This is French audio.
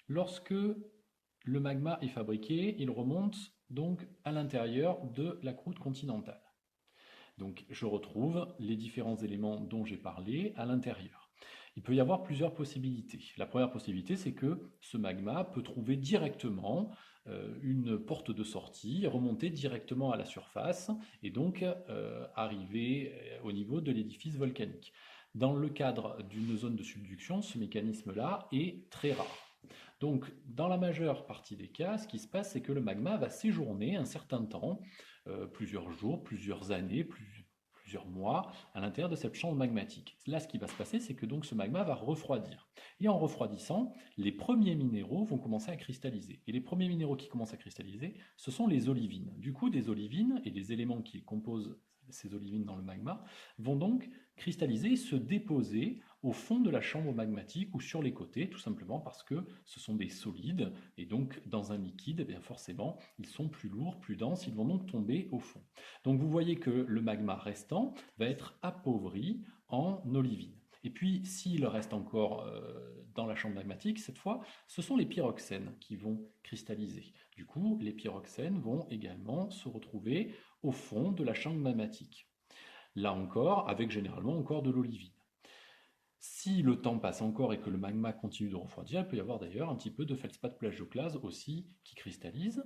Lorsque le magma est fabriqué, il remonte donc à l'intérieur de la croûte continentale. Donc je retrouve les différents éléments dont j'ai parlé à l'intérieur. Il peut y avoir plusieurs possibilités. La première possibilité, c'est que ce magma peut trouver directement une porte de sortie, remonter directement à la surface et donc arriver au niveau de l'édifice volcanique. Dans le cadre d'une zone de subduction, ce mécanisme-là est très rare. Donc, dans la majeure partie des cas, ce qui se passe, c'est que le magma va séjourner un certain temps, plusieurs jours, plusieurs années, plusieurs mois, à l'intérieur de cette chambre magmatique. Là, ce qui va se passer, c'est que donc ce magma va refroidir. Et en refroidissant, les premiers minéraux vont commencer à cristalliser. Et les premiers minéraux qui commencent à cristalliser, ce sont les olivines. Du coup, des olivines et les éléments qui composent ces olivines dans le magma vont donc cristalliser et se déposer au fond de la chambre magmatique ou sur les côtés, tout simplement parce que ce sont des solides, et donc dans un liquide, eh bien forcément, ils sont plus lourds, plus denses, ils vont donc tomber au fond. Donc vous voyez que le magma restant va être appauvri en olivine. Et puis, s'il reste encore dans la chambre magmatique, cette fois, ce sont les pyroxènes qui vont cristalliser. Du coup, les pyroxènes vont également se retrouver au fond de la chambre magmatique. Là encore, avec généralement encore de l'olivine. Si le temps passe encore et que le magma continue de refroidir, il peut y avoir d'ailleurs un petit peu de feldspath plagioclase aussi qui cristallise.